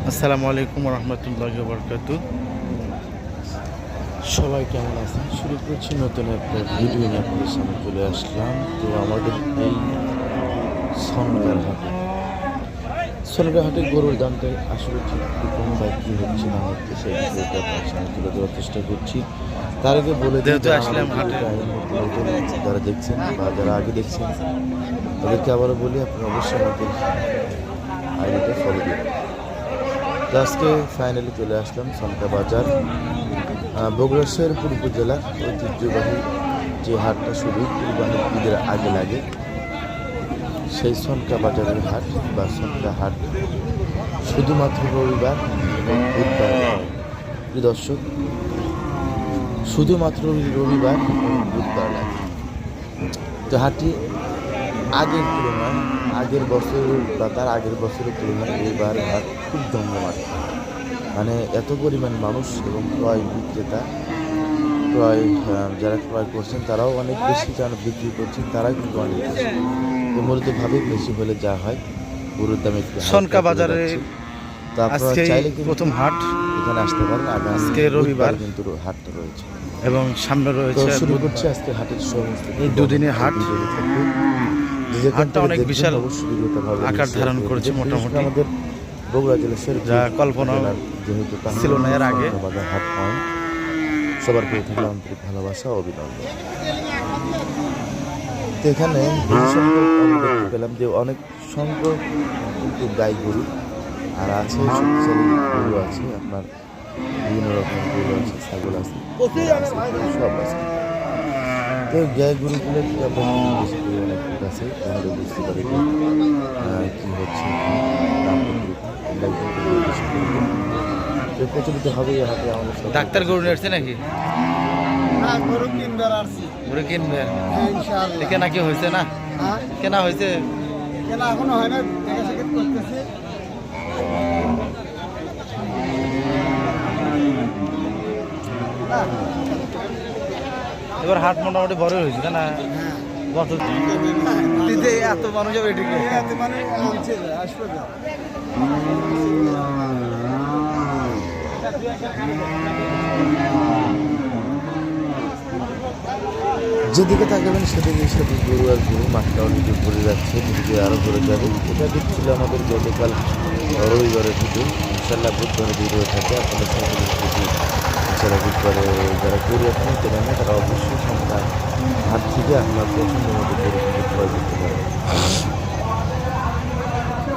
আসসালামু আলাইকুম রহমতুল্লাহি ওয়া বারাকাতুহু। সবাই কেমন আছেন? শুরু করছি নতুন একটা ভিডিও নিয়ে আপনাদের সামনে চলে আসলাম। তো আমাদের এই সোনগাঁহাটে গরুর দামটা আসলে ঠিক কম বা কী হচ্ছে না হচ্ছে সেই বিষয়টা আপনার সামনে তুলে দেওয়ার চেষ্টা করছি। তার আগে বলে দিই, যারা দেখছেন বা যারা আগে দেখছেন তাদেরকে আবারও বলি, আপনারা অবশ্যই আমাদের আইডিটা ফলো করুন। তো আজকে ফাইনালি চলে আসলাম সনকা বাজার, বগুড়া শেরপুর উপজেলার ঐতিহ্যবাহী যে হাটটা শুরু কুরবানির ঈদের আগে লাগে, সেই সনকা বাজারের হাট বা সনকা হাট শুধুমাত্র রবিবার এবং বুধবার। দর্শক, শুধুমাত্র রবিবার এবং বুধবার লাগে। তো হাটটি আগের তুলনায়, আগের বছর বা তার আগের বছরের তুলনায় এইবার হাট খুব জমজমাট। মানে এত পরিমাণ মানুষ এবং ক্রয় বিক্রেতা, যারা ক্রয় করছেন তারাও অনেক বেশি, যারা বিক্রি করছেন তারাও কিন্তু অনেক বেশি। তো মূলতভাবে বেশি হলে যা হয় গরুর দাম একটু সনকা বাজারে। তো আপনারা চাইলে প্রথম হাট এখানে আসতে পারেন। আজকে রবিবার কিন্তু হাটটা রয়েছে এবং সামনে রয়েছে। শুরু করছি আজকে হাটের সমস্ত এই দুদিনের হাট। হাটটা অনেক বিশাল আকার ধারণ করেছে। মোটামুটি আমাদের বগুড়া জেলার যা কল্পনা যেহেতু ছিল না এর আগে। হাট পয়েন্ট সবার পেয়ে থাকলে আন্তরিক ভালোবাসা ও অভিনন্দন। তো এখানে বেশি সংখ্যক আমি দেখতে পেলাম যে অনেক সংখ্যক কিন্তু গাই গরু আর আছে, শক্তিশালী গরু আছে, আপনার বিভিন্ন রকমের গরু আছে, ছাগল আছে, সব আছে। তো গাই গরুগুলো বেশি পরিমাণে আছে, তাহলে বুঝতে পারি কী হচ্ছে, প্রচলিত হবে এই হাটে আমাদের। ডাক্তার গরু নিয়েছে নাকি? গরু কিনবে আসছি। গরু কিনবে ইনশাআল্লাহ। কেনা কি হয়েছে না? কেনা হয়েছে? কেনা এখনো হয় না, করতেছি। এবার হাট মোটামুটি বড় হয়েছে, তাই না? গত এত মানুষ যাবে এদিকে, এত মানুষ আনছে, আসবে না। যেদিকে তাকাবেন সেদিকে সেদিকে গরু আর গরু, মাঠটাও নিজে ভরে যাচ্ছে, নিজে আরও ভরে যাবে। এটা দেখছিল আমাদের গতকাল রবিবারের ভিডিও। ইনশাল্লাহ বুধবারে ভিডিও থাকে, আপনাদের সকলের প্রতি ইনশাল্লাহ বুধবারে যারা গরু এখন কেনেন না তারা অবশ্যই সন্ধ্যা হাট থেকে আপনার পছন্দের মতো গরু কিন্তু ক্রয় করতে পারেন।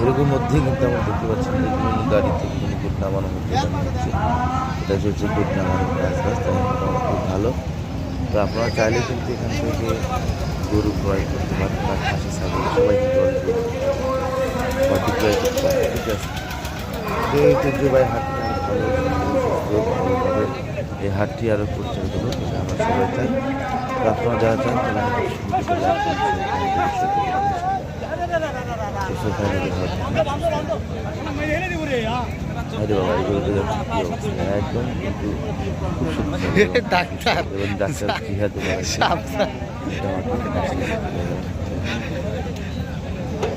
এরকম মধ্যেই কিন্তু আমরা দেখতে পাচ্ছি যে বিভিন্ন গাড়ি থেকে কিন্তু গুড নামানো হচ্ছে, এটা চলছে গুড নামানোর কাজ, রাস্তায় মোটামুটি খুব ভালো। তো আপনারা চাইলে কিন্তু এখান থেকে গরু ক্রয় করতে পারেন বা খাসি ছাগল সবাই কিন্তু ক্রয় করতে পারে। ঠিক আছে, তো এই ঐতিহ্যবাহী হাটটি ভালো ভালোভাবে এই হাটটি আরও পরিচালিত হোক, এটা আমরা সবাই চাই। তো আপনারা যারা চান তারা একদম কিন্তু ডাক্তার এবং ডাক্তার জিহাদে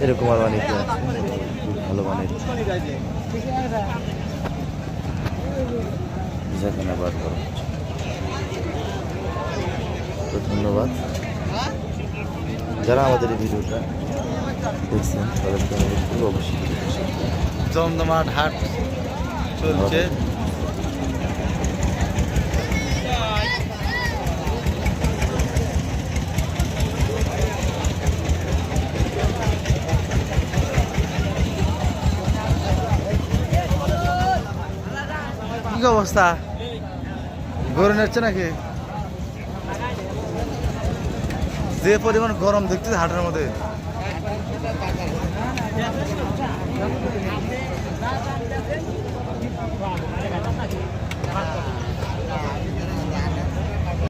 এরকম আর অনেকে আছে, খুব ভালো মানের ভিসাখানা বার করা হচ্ছে। তো ধন্যবাদ যারা আমাদের এই ভিডিওটা দেখছেন, তাদেরকে অবশ্যই জমজমাট হাট চলছে। কি অবস্থা? গরম হচ্ছে নাকি? যে পরিমাণ গরম দেখতেছে হাটের মধ্যে।